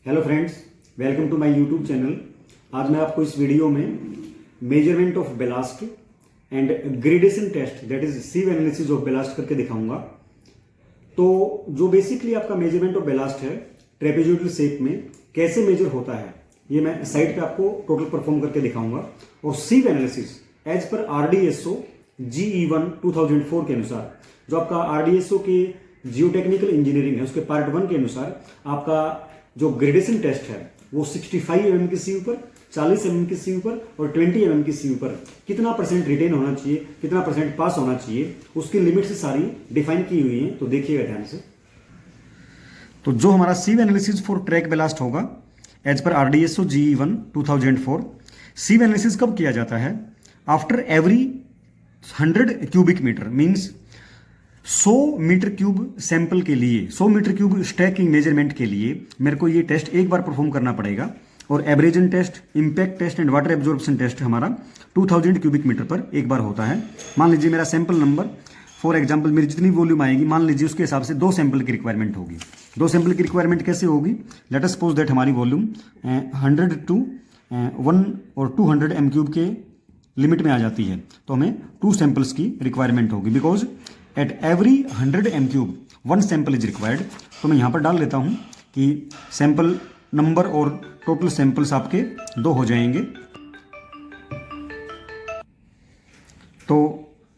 Hello friends, welcome to my YouTube channel. आज मैं आपको इस वीडियो में measurement of ballast and gradation test that is sieve analysis of ballast करके दिखाऊंगा। तो जो बेसिकली आपका मेजरमेंट ऑफ बेलास्ट है ट्रेपेजोइडल शेप में कैसे मेजर होता है ये मैं साइड पे आपको टोटल परफॉर्म करके दिखाऊंगा। और sieve analysis as per RDSO GE1 2004 के अनुसार, जो आपका RDSO के जियोटेक्निकल इंजीनियरिंग है उसके पार्ट 1 के अनुसार आपका जो ग्रेडेशन टेस्ट है वो 65 mm की सीयू पर, 40 mm की सीयू पर और 20 mm की सीयू पर कितना परसेंट रिटेन होना चाहिए, कितना परसेंट पास होना चाहिए, उसकी लिमिट से सारी डिफाइन की हुई है। तो देखिएगा ध्यान से। तो जो हमारा sieve analysis for track ballast होगा as per RDSO GE1 2004, sieve analysis कब किया जाता है? After every 100 cubic metre, means 100 metre cube sample के लिए, 100 मीटर क्यूब स्टैकिंग मेजरमेंट के लिए मेरे को ये टेस्ट एक बार परफॉर्म करना पड़ेगा। और abrasion test, impact test and water absorption test हमारा 2000 क्यूबिक मीटर पर एक बार होता है। मान लीजिए मेरा सैंपल नंबर, फॉर एग्जांपल मेरी जितनी वॉल्यूम आएगी, मान लीजिए उसके हिसाब से 2 सैंपल की रिक्वायरमेंट होगी। 2 सैंपल की रिक्वायरमेंट कैसे होगी? लेट अस सपोज दैट हमारी वॉल्यूम 100 टू 1 और 200 एम क्यूब के लिमिट में आ जाती है, तो हमें 2 सैंपल्स की रिक्वायरमेंट होगी। Because at every 100 M cube 1 sample is required. तो मैं यहाँ पर डाल लेता हूँ कि सैंपल नंबर और टोटल सैंपल्स आपके 2 हो जाएंगे। तो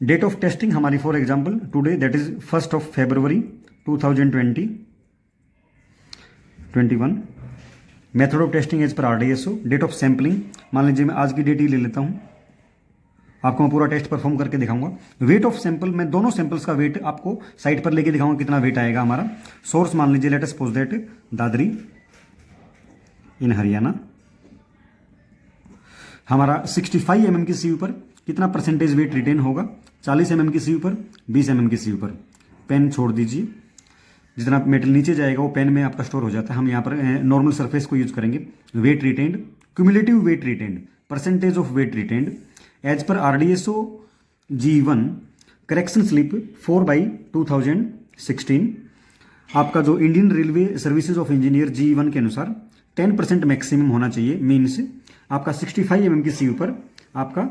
डेट ऑफ टेस्टिंग हमारी for example today that is 1 February 2021। Method of testing as per RDSO। Date of sampling मान लीजिए मैं आज की डेट ही ले लेता हूँ, आपको मैं पूरा टेस्ट परफॉर्म करके दिखाऊंगा। वेट ऑफ सैंपल, मैं दोनों सैंपल्स का वेट आपको साइड पर लेके दिखाऊंगा कितना वेट आएगा हमारा। सोर्स मान लीजिए let us suppose that Dadri in Haryana. हमारा 65 mm की सीयू पर कितना परसेंटेज वेट रिटेन होगा? 40 mm की सीयू पर, 20 mm की सीयू पर। पेन छोड़ दीजिए, जितना मेटल नीचे जाएगा वो पेन में आपका स्टोर हो जाता है। हम यहाँ पर नॉर्मल सरफेस को यूज करेंगे। Weight retained, cumulative weight retained, percentage of weight retained as per RDSO GE1 correction slip 4/2016। आपका जो Indian railway services of engineer GE1 के अनुसार 10% मैक्सिमम होना चाहिए। मीन्स आपका 65 mm की सीयू पर आपका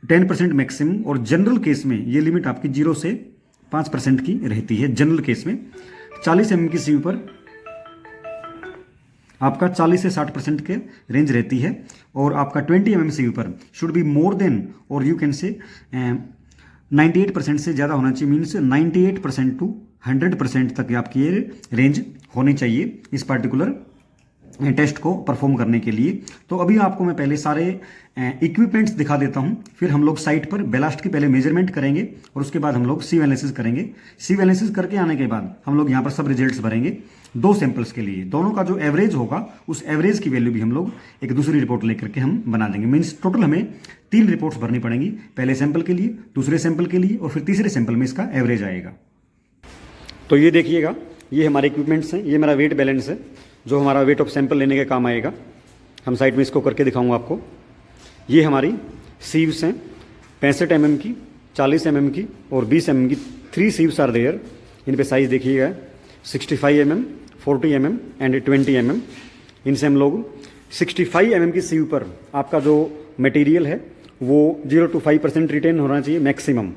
10% मैक्सिमम, और जनरल केस में ये लिमिट आपकी 0 से 5% की रहती है। जनरल केस में 40 mm की सीयू पर आपका 40 से 60% के रेंज रहती है। और आपका 20 mm सीयू पर शुड बी मोर देन, और यू कैन से 98% से ज़्यादा होना चाहिए। मीन्स 98% टू 100% तक आपकी ये रेंज होनी चाहिए इस पार्टिकुलर टेस्ट को परफॉर्म करने के लिए। तो अभी आपको मैं पहले सारे इक्विपमेंट्स दिखा देता हूं, फिर हम लोग साइट पर बेलास्ट की पहले मेजरमेंट करेंगे और उसके बाद हम लोग सीव एनालिसिस करेंगे। सीव एनालिसिस करके आने के बाद हम लोग यहाँ पर सब रिजल्ट्स भरेंगे 2 सैंपल्स के लिए। दोनों का जो एवरेज होगा उस एवरेज की वैल्यू भी हम लोग एक दूसरी रिपोर्ट लेकर के हम बना देंगे। मीन्स टोटल हमें 3 रिपोर्ट्स भरनी पड़ेंगी, पहले सैंपल के लिए, दूसरे सैंपल के लिए और फिर तीसरे सैंपल में इसका एवरेज आएगा। तो ये देखिएगा, ये हमारे इक्विपमेंट्स हैं, ये मेरा वेट बैलेंस है जो हमारा वेट ऑफ सैंपल लेने के काम आएगा। हम साइड में इसको करके दिखाऊंगा आपको। ये हमारी सीव्स हैं 65 mm की, 40 mm की और 20 mm की। 3 सीव्स आर देयर। इन पे साइज देखिएगा 65 mm, 40 mm एंड 20 mm। इनसे हम लोग 65 mm की सीव पर आपका जो मटेरियल है वो 0 to 5% रिटेन होना चाहिए मैक्सिमम,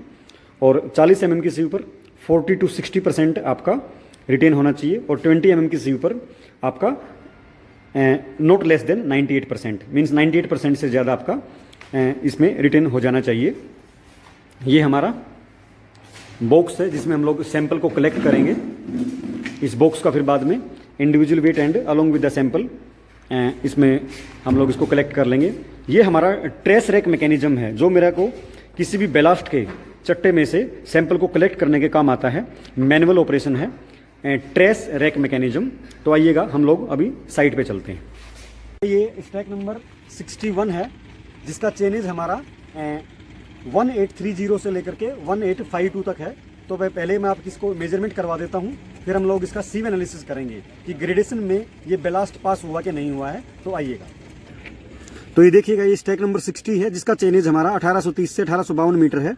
और 40 mm की सीव पर 40 to 60% आपका रिटेन होना चाहिए, और 20 mm की सीव पर आपका नॉट लेस देन 98%, मीन्स 98% से ज़्यादा आपका इसमें रिटेन हो जाना चाहिए। ये हमारा बॉक्स है जिसमें हम लोग सैंपल को कलेक्ट करेंगे। इस बॉक्स का फिर बाद में individual weight and along with the sample इसमें हम लोग इसको कलेक्ट कर लेंगे। ये हमारा ट्रेस रैक मैकेनिज्म है जो मेरा को किसी भी बेलास्ट के चट्टे में से सैंपल को कलेक्ट करने के काम आता है। मैनुअल ऑपरेशन है, ट्रेस रैक मैकेनिज्म। तो आइएगा हम लोग अभी साइट पे चलते हैं। ये स्टैक नंबर 61 है जिसका चेनेज हमारा 1830 से लेकर के 1852 तक है। तो पहले मैं आपकी इसको मेजरमेंट करवा देता हूँ, फिर हम लोग इसका सीव एनालिसिस करेंगे कि ग्रेडेशन में ये बेलास्ट पास हुआ कि नहीं हुआ है। तो आइएगा। तो ये देखिएगा, ये स्टैक नंबर 60 है जिसका चेनेज हमारा 1830 से 1852 मीटर है।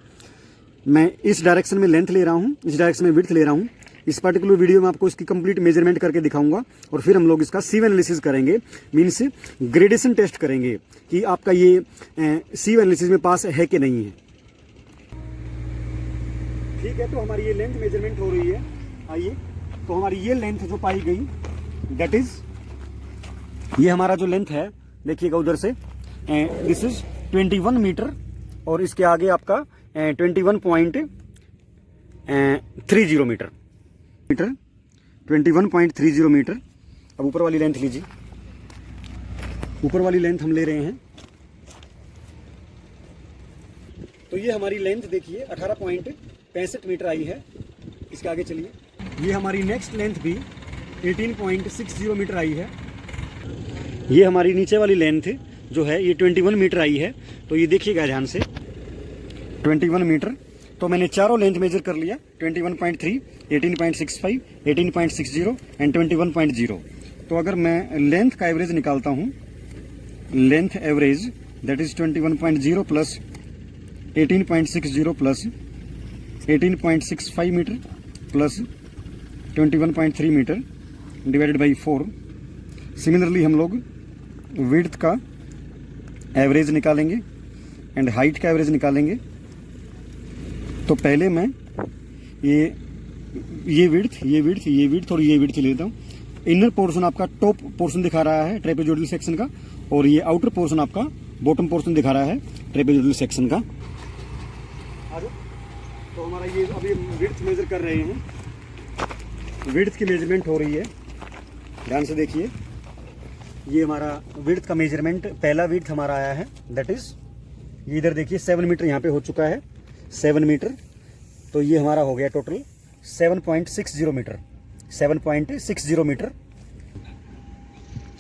मैं इस डायरेक्शन में लेंथ ले रहा हूँ, इस डायरेक्शन में विड्थ ले रहा हूँ। इस पर्टिकुलर वीडियो में आपको इसकी कंप्लीट मेजरमेंट करके दिखाऊंगा और फिर हम लोग इसका सीव एनालिसिस करेंगे, मीन्स ग्रेडेशन टेस्ट करेंगे कि आपका ये सीव एनालिसिस में पास है कि नहीं है। ठीक है, तो हमारी ये लेंथ मेजरमेंट हो रही है। आइए, तो हमारी ये लेंथ जो पाई गई, दैट इज, ये हमारा जो लेंथ है देखिएगा उधर से, दिस इज 21 मीटर और इसके आगे आपका 21.30 मीटर, 21.30 मीटर। अब ऊपर वाली लेंथ लीजिए, ऊपर वाली लेंथ हम ले रहे हैं। तो ये हमारी लेंथ देखिए 18.65 मीटर आई है। इसके आगे चलिए, ये हमारी नेक्स्ट लेंथ भी 18.60 मीटर आई है। ये हमारी नीचे वाली लेंथ जो है ये 21 मीटर आई है। तो ये देखिएगा ध्यान से, 21 मीटर। तो मैंने चारों लेंथ मेजर कर लिया, 21.3, 18.65, 18.60 एंड 21.0। तो अगर मैं लेंथ का एवरेज निकालता हूँ, length average that is 21.0 plus 18.60 plus 18.65 metre plus 21.3 metre divided by 4। Similarly हम लोग विड्थ का एवरेज निकालेंगे एंड हाइट का एवरेज निकालेंगे। तो पहले मैं ये विड्थ और ये विड्थ लेता हूँ। इनर पोर्शन आपका टॉप पोर्शन दिखा रहा है ट्रेपेजोइडल सेक्शन का, और ये आउटर पोर्शन आपका बॉटम पोर्शन दिखा रहा है ट्रेपेजोइडल सेक्शन का। तो हमारा ये अभी विड्थ मेजर कर रहे हैं, विड्थ की मेजरमेंट हो रही है, ध्यान से देखिए। ये हमारा विड्थ का मेजरमेंट, पहला विड्थ हमारा आया है, दैट इज ये इधर देखिए 7 मीटर यहाँ पे हो चुका है, 7 मीटर। तो ये हमारा हो गया टोटल 7.60 मीटर, 7.60 मीटर,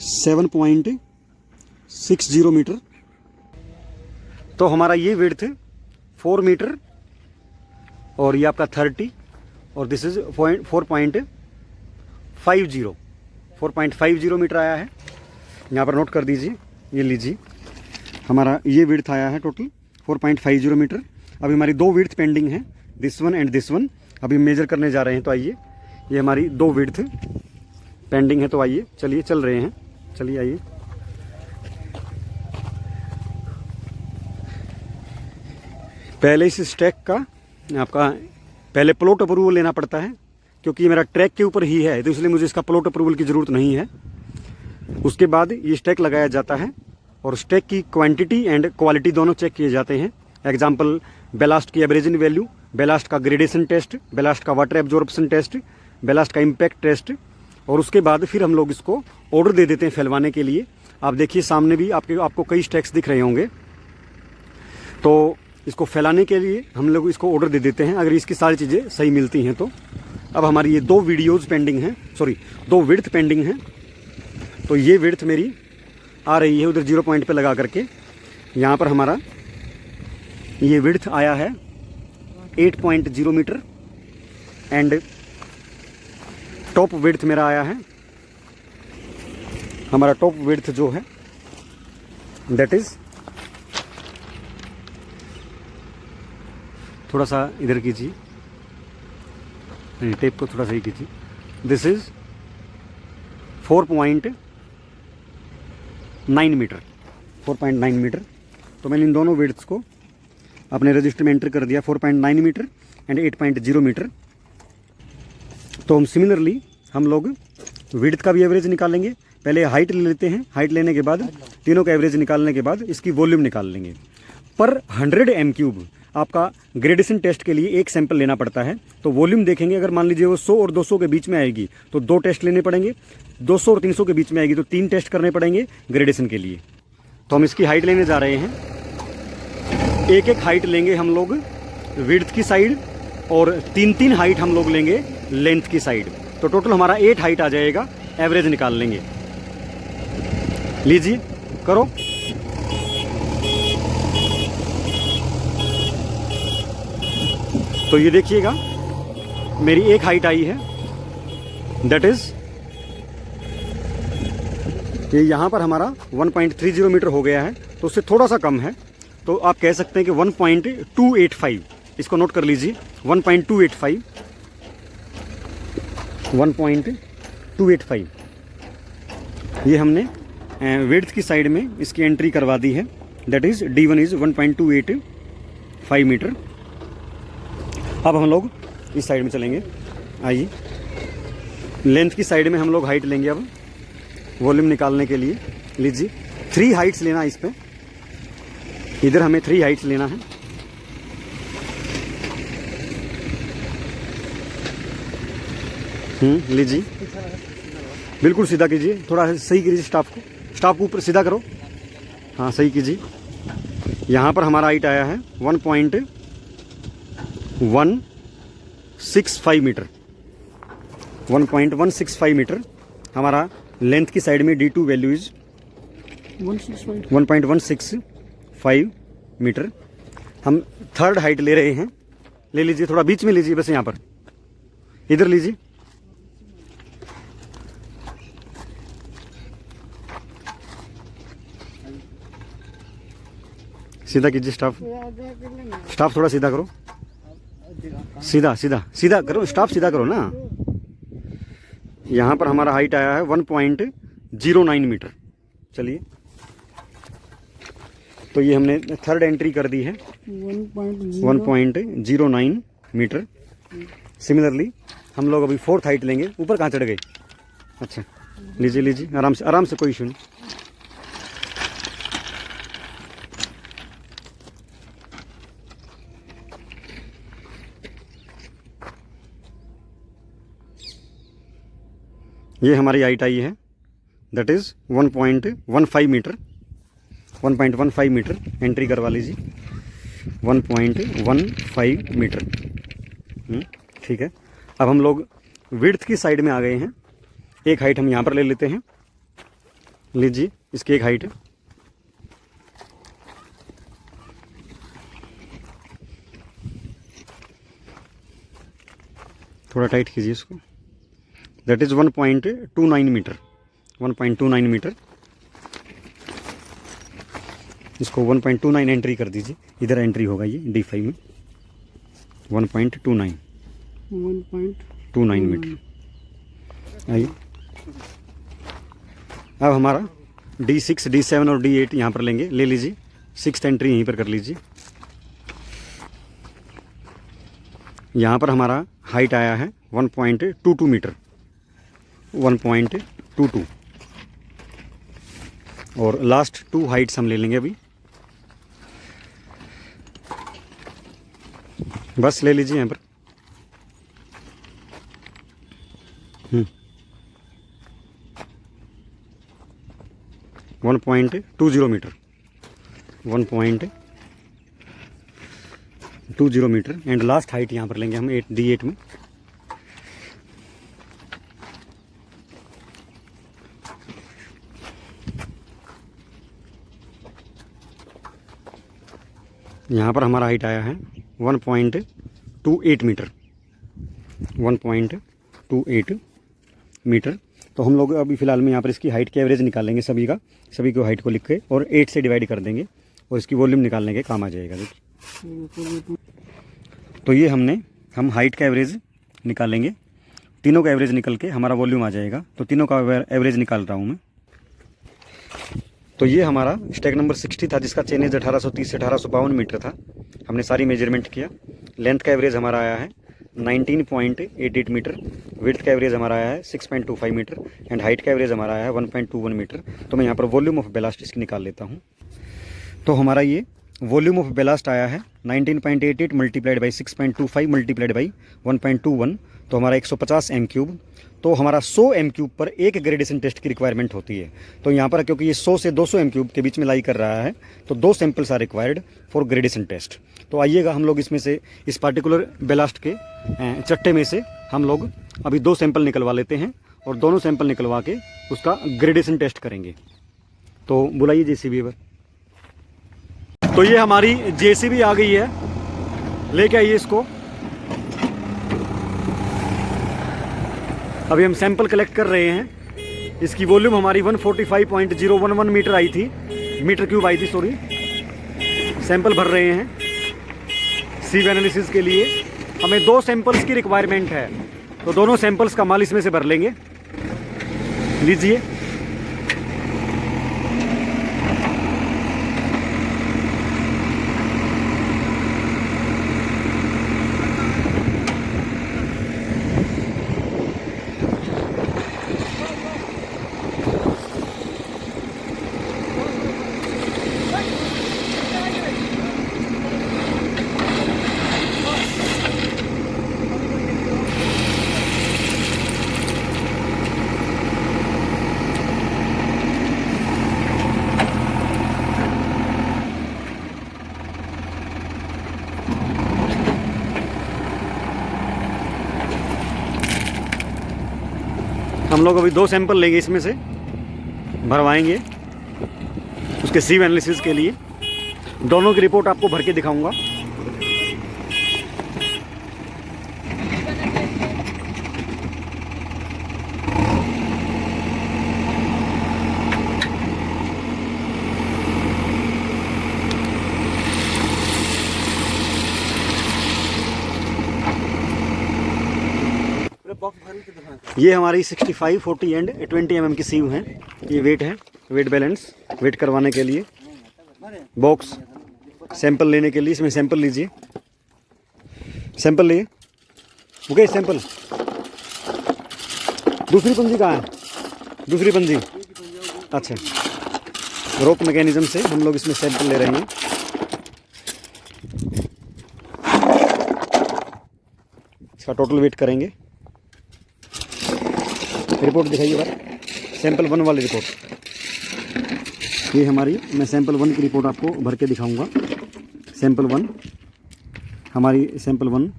7.60 मीटर। तो हमारा ये विड्थ 4 मीटर और ये आपका 30 और दिस इज 4.50 मीटर आया है। यहाँ पर नोट कर दीजिए, ये लीजिए, हमारा ये विड्थ आया है टोटल 4.50 मीटर। अभी हमारी 2 विड्थ पेंडिंग है, this one and this one, अभी मेजर करने जा रहे हैं। तो आइए, ये हमारी 2 विड्थ पेंडिंग है। तो आइए, चलिए चल रहे हैं, चलिए आइए। पहले इस स्टैक का आपका पहले प्लॉट अप्रूवल लेना पड़ता है, क्योंकि ये मेरा ट्रैक के ऊपर ही है, तो इसलिए मुझे इसका प्लॉट अप्रूवल की ज़रूरत नहीं है। उसके बाद ये स्टैक लगाया जाता है और स्टैक की क्वांटिटी एंड क्वालिटी दोनों चेक किए जाते हैं। एग्जांपल, बेलास्ट की एवरेजिंग वैल्यू, बेलास्ट का ग्रेडेशन टेस्ट, बेलास्ट का वाटर एब्जॉर्प्शन टेस्ट, बेलास्ट का इम्पैक्ट टेस्ट, और उसके बाद फिर हम लोग इसको ऑर्डर दे देते हैं फैलवाने के लिए। आप देखिए सामने भी आपको कई स्टैक्स दिख रहे होंगे। तो इसको फैलाने के लिए हम लोग इसको ऑर्डर दे देते हैं, अगर इसकी सारी चीज़ें सही मिलती हैं तो। अब हमारी ये 2 वीडियोज़ पेंडिंग हैं, 2 विड्थ पेंडिंग हैं। तो ये विड्थ मेरी आ रही है उधर 0 पॉइंट पे लगा करके। यहाँ पर हमारा ये विड्थ आया है 8.0 मीटर एंड टॉप विड्थ मेरा आया है, हमारा टॉप विड्थ जो है दैट इज, थोड़ा सा इधर कीजिए, टेप को थोड़ा सही कीजिए, दिस इज 4.9 मीटर, 4.9 मीटर। तो मैंने इन दोनों विड्थ्स को अपने रजिस्टर में एंटर कर दिया, 4.9 मीटर एंड 8.0 मीटर। तो हम सिमिलरली हम लोग विड्थ का भी एवरेज निकालेंगे। पहले हाइट ले लेते हैं, हाइट लेने के बाद तीनों का एवरेज निकालने के बाद इसकी वॉल्यूम निकाल लेंगे। पर 100 m³ आपका ग्रेडेशन टेस्ट के लिए एक सैंपल लेना पड़ता है। तो वॉल्यूम देखेंगे, अगर मान लीजिए वो 100 और 200 के बीच में आएगी तो 2 टेस्ट लेने पड़ेंगे, 200 और 300 के बीच में आएगी तो 3 टेस्ट करने पड़ेंगे ग्रेडेशन के लिए। तो हम इसकी हाइट लेने जा रहे हैं, एक हाइट लेंगे हम लोग विड्थ की साइड और 3 हाइट हम लोग लेंगे लेंथ की साइड। तो टोटल हमारा 8 हाइट आ जाएगा, एवरेज निकाल लेंगे। लीजिए करो। तो ये देखिएगा मेरी 1 हाइट आई है, दैट इज ये यहाँ पर हमारा 1.30 मीटर हो गया है, तो उससे थोड़ा सा कम है। तो आप कह सकते हैं कि 1.285, इसको नोट कर लीजिए, 1.285। 1.285। ये हमने विड्थ की साइड में इसकी एंट्री करवा दी है, that is D1 is 1.285 metre. अब हम लोग इस साइड में चलेंगे। आइए, लेंथ की साइड में हम लोग हाइट लेंगे अब वॉल्यूम निकालने के लिए। लीजिए 3 हाइट्स लेना है इस पे, इधर हमें 3 हाइट्स लेना है। लीजिए, बिल्कुल सीधा कीजिए, थोड़ा सही कीजिए स्टाफ को ऊपर सीधा करो। हाँ, सही कीजिए। यहाँ पर हमारा हाइट आया है 1.165 मीटर। 1.165 मीटर। हमारा लेंथ की साइड में D2 वैल्यू इज 1.165 मीटर। हम थर्ड हाइट ले रहे हैं। ले लीजिए, थोड़ा बीच में लीजिए, बस यहाँ पर, इधर लीजिए। सीधा कीजिए स्टाफ थोड़ा सीधा करो, सीधा करो स्टाफ, सीधा करो ना। यहाँ पर हमारा हाइट आया है 1.09 मीटर। चलिए, तो ये हमने थर्ड एंट्री कर दी है 1.09 मीटर। सिमिलरली हम लोग अभी फोर्थ हाइट लेंगे। ऊपर कहाँ चढ़ गए? अच्छा, लीजिए आराम से, कोई इशू नहीं। ये हमारी हाइट आई है, that is 1.15 metre. 1.15 metre entry करवा लीजिए। 1.15 मीटर। ठीक है। अब हम लोग विड्थ की साइड में आ गए हैं। एक हाइट हम यहाँ पर ले लेते हैं। लीजिए, इसकी एक हाइट है। थोड़ा टाइट कीजिए इसको, दैट इज़ 1.29 मीटर। 1.29 मीटर। इसको 1.29 एंट्री कर दीजिए। इधर एंट्री होगा ये D5 में। 1.29 मीटर। आइए, अब हमारा D6, D7 और D8 यहाँ पर लेंगे। ले लीजिए, 6th एंट्री यहीं पर कर लीजिए। यहाँ पर हमारा हाइट आया है 1.22 मीटर। 1.22। और लास्ट 2 हाइट्स हम ले लेंगे अभी। बस ले लीजिए यहाँ पर। 1.20 metre. 1.20 metre. And last height यहाँ पर लेंगे हम D8 में। यहाँ पर हमारा हाइट आया है 1.28 मीटर। 1.28 मीटर। तो हम लोग अभी फ़िलहाल में यहाँ पर इसकी हाइट के एवरेज निकालेंगे सभी को हाइट को लिख के, और 8 से डिवाइड कर देंगे और इसकी वॉल्यूम निकालने के काम आ जाएगा। तो ये हम हाइट का एवरेज निकालेंगे। तीनों का एवरेज निकल के हमारा वॉल्यूम आ जाएगा। तो तीनों का एवरेज निकाल रहा हूँ मैं। तो ये हमारा स्टैक नंबर 60 था, जिसका चेन एज 1830 से 1852 मीटर था। हमने सारी मेजरमेंट किया। लेंथ का एवरेज हमारा आया है 19.88 मीटर। विड्थ का एवरेज हमारा आया है 6.25 मीटर। एंड हाइट का एवरेज हमारा आया है 1.21 मीटर। तो मैं यहाँ पर वॉल्यूम ऑफ बेलास्ट इसकी निकाल लेता हूँ। तो हमारा ये वॉल्यूम ऑफ बेलास्ट आया है 19.88 मल्टीप्लाइड बाई 6.25 मल्टीप्लाइड बाई 1.21। तो हमारा 150 m3। तो हमारा 100 m3 पर एक ग्रेडेशन टेस्ट की रिक्वायरमेंट होती है। तो यहाँ पर क्योंकि ये 100 से 200 m3 के बीच में लाई कर रहा है, तो 2 samples are required for gradation test. तो आइएगा, हम लोग इसमें से इस पार्टिकुलर बेलास्ट के चट्टे में से हम लोग अभी 2 सैंपल निकलवा लेते हैं और दोनों सैंपल निकलवा के उसका ग्रेडेशन टेस्ट करेंगे। तो बुलाइए JCB पर। तो ये हमारी JCB आ गई है, लेके आइए इसको। अभी हम सैंपल कलेक्ट कर रहे हैं। इसकी वॉल्यूम हमारी 145.011 मीटर आई थी, मीटर क्यूब आई थी, सॉरी। सैंपल भर रहे हैं सीव एनालिसिस के लिए। हमें 2 सैंपल्स की रिक्वायरमेंट है। तो दोनों सैंपल्स का माल इसमें से भर लेंगे। लीजिए। हम लोग अभी 2 सैंपल लेंगे, इसमें से भरवाएंगे उसके सीव एनालिसिस के लिए। दोनों की रिपोर्ट आपको भर के दिखाऊंगा। ये हमारी 65, 40 एंड 20 mm की सीव है। ये वेट है, वेट बैलेंस, वेट करवाने के लिए। बॉक्स सैंपल लेने के लिए, इसमें सैंपल लीजिए। सैंपल लिए ओके। सैंपल दूसरी पंजी कहाँ है? दूसरी पंजी अच्छा। रोप मैकेनिज्म से हम लोग इसमें सैंपल ले रहे हैं। इसका टोटल वेट करेंगे। रिपोर्ट दिखाइए बार, सैंपल 1 वाली रिपोर्ट। ये हमारी, मैं सैंपल 1 की रिपोर्ट आपको भर के दिखाऊंगा। सैंपल 1 हमारी, सैंपल 1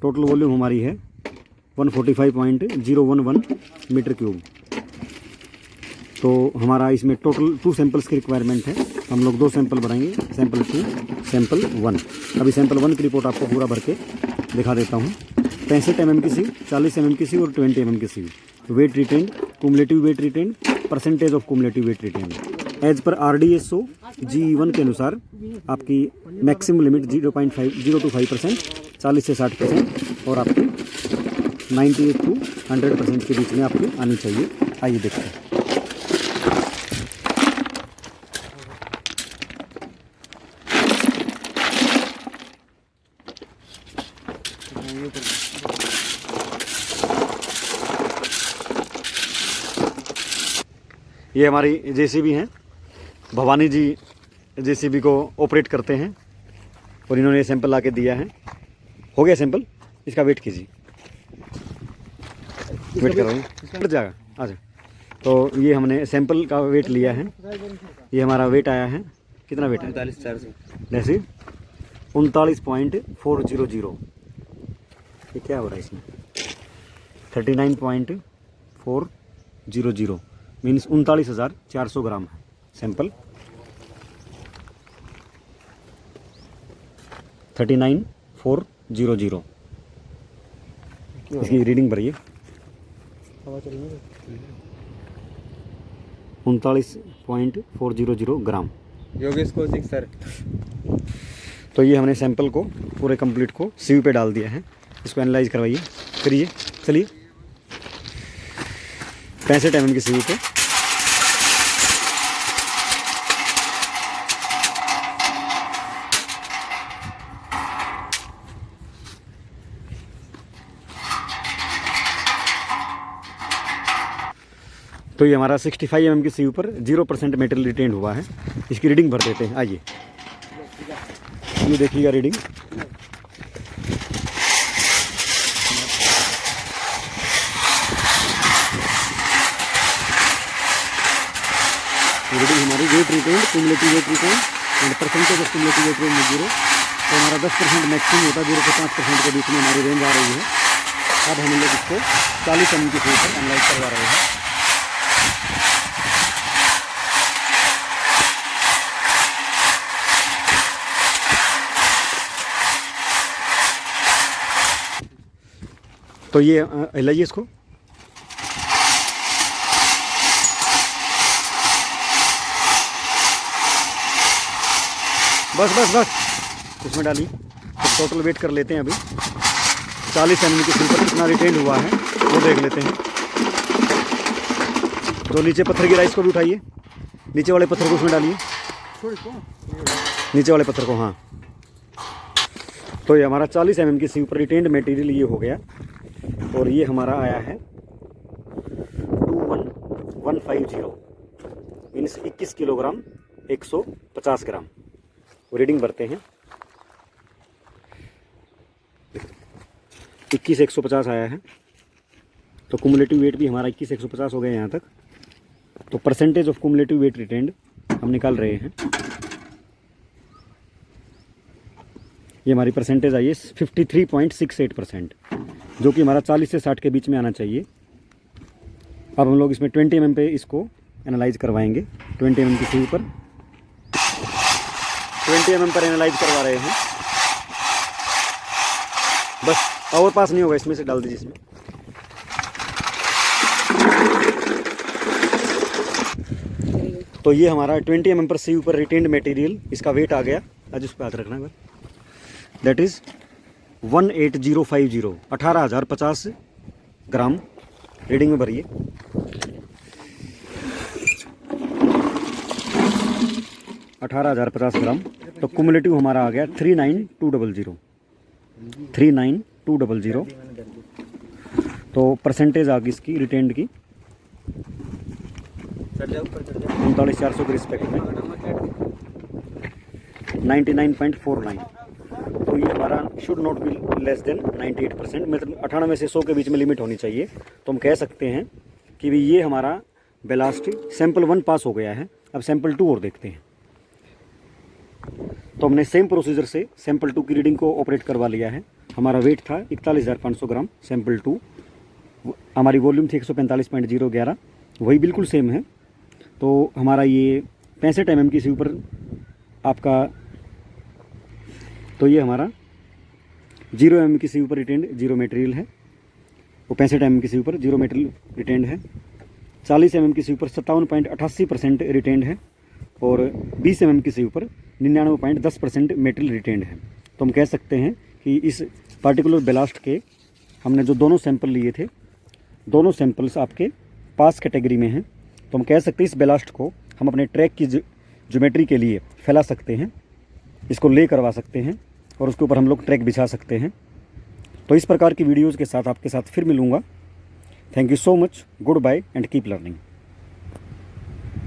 टोटल वॉल्यूम हमारी है 145.011 मीटर क्यूब। तो हमारा इसमें टोटल 2 सैंपल्स की रिक्वायरमेंट है। हम लोग 2 सैंपल भरेंगे, सैंपल 2, सैंपल 1। अभी सैंपल 1 की रिपोर्ट आपको पूरा भर के दिखा देता हूँ। 65 mm की सीव, 40 mm की सीव और 20 mm की sieve. Weight retained, cumulative weight retained, percentage of cumulative weight retained as per RDSO GE1 के अनुसार आपकी मैक्सिमम लिमिट 0.5 to 5%, 40 से 60% और आपकी 98 to 100% के बीच में आपकी आनी चाहिए। आइए देखते हैं। ये हमारी JCB हैं, भवानी जी JCB को ऑपरेट करते हैं और इन्होंने ये सैंपल ला के दिया है। हो गया सैंपल, इसका वेट कीजिए। वेट कर रहा हूँ, हट जाएगा। अच्छा, तो ये हमने सैंपल का वेट लिया है। ये हमारा वेट आया है, कितना वेट है? 39,400। 39.400। ये क्या हो रहा है इसमें? 39.400 मीन्स 39,400 ग्राम है सैंपल। 39,400 इसकी रीडिंग भरिए। 39.400 ग्राम। योगेश कौशिक सर। तो ये हमने सैंपल को पूरे कंप्लीट को सीव पे डाल दिया है। इसको एनालाइज करवाइए, करिए। चलिए 65 mm की सीव पे तो ये हमारा 65 mm की सीव पर 0% मेटेरियल रिटेन हुआ है। इसकी रीडिंग भर देते हैं। आइए ये देखिएगा रीडिंग। रीडिंग हमारी weight retain, cumulative weight retain and percentage of cumulative weight retain 0। तो हमारा 10% मैक्सिमम होता है, 0 से 5% के बीच में हमारी रेंज आ रही है। अब हम लोग इसको 40 mm की सीव पर एनालाइज करवा रहे हैं। तो ये लाइए इसको। बस बस बस इसमें डालिए। तो टोटल वेट कर लेते हैं अभी। 40 mm के ऊपर कितना रिटेंड हुआ है वो देख लेते हैं। तो नीचे पत्थर गिरा, इसको भी उठाइए, नीचे वाले पत्थर को उसमें डालिए, नीचे वाले पत्थर को, हाँ। तो ये हमारा 40 mm के ऊपर रिटेंड मटेरियल ये हो गया, और ये हमारा आया है 21150, मीन्स 21 किलोग्राम 150 ग्राम। रीडिंग भरते हैं, 21,150 आया है। तो कुमुलेटिव वेट भी हमारा 21,150 हो गया यहाँ तक। तो percentage of cumulative weight retained हम निकाल रहे हैं। ये हमारी परसेंटेज आई है 53.68%, जो कि हमारा 40 से 60 के बीच में आना चाहिए। अब हम लोग इसमें 20 mm पे इसको एनालाइज करवाएंगे। 20 mm की सुई पर 20 mm पर एनालाइज करवा रहे हैं। बस और पास नहीं होगा, इसमें से डाल दीजिए इसमें। तो ये हमारा 20 mm पर सी ऊपर रिटेन्ड मटेरियल, इसका वेट आ गया। आज उस पर हाथ रखना है, दैट इज़ 18050, 18,050 ग्राम। रीडिंग में भरिए। $18,050 ग्राम। तो कुमुलेटिव हमारा आ गया 39200। तो परसेंटेज आ गई इसकी रिटेंड की 39,400 के रिस्पेक्ट में 99.49। तो ये हमारा should not be less than 98%, मतलब 98 से 100 के बीच में लिमिट होनी चाहिए। तो हम कह सकते हैं कि भी ये हमारा बेलास्ट सैंपल 1 पास हो गया है। अब सैंपल 2 और देखते हैं। तो हमने सेम प्रोसीजर से सैंपल 2 की रीडिंग को ऑपरेट करवा लिया है। हमारा वेट था 41,500 ग्राम सैंपल 2, हमारी वॉल्यूम थी 145.011, वही बिल्कुल सेम है। तो हमारा ये 65 mm की सी ऊपर आपका, तो ये हमारा 0 mm की सी ऊपर रिटेंड जीरो मटेरियल है। वो 65 mm की सी ऊपर जीरो मटेरियल रिटेंड है। 40 mm की सी ऊपर 57.88% रिटेंड है, और 20 mm की सी ऊपर 99.10% मटेरियल रिटेंड है। तो हम कह सकते हैं कि इस पार्टिकुलर बेलास्ट के हमने जो दोनों सैंपल लिए थे, दोनों सैंपल्स आपके पास कैटेगरी में हैं। तो हम कह सकते हैं इस बेलास्ट को हम अपने ट्रैक की ज्योमेट्री के लिए फैला सकते हैं, इसको ले करवा सकते हैं, और उसके ऊपर हम लोग ट्रैक बिछा सकते हैं। तो इस प्रकार की वीडियोज़ के साथ आपके साथ फिर मिलूँगा। Thank you so much, good bye and keep learning.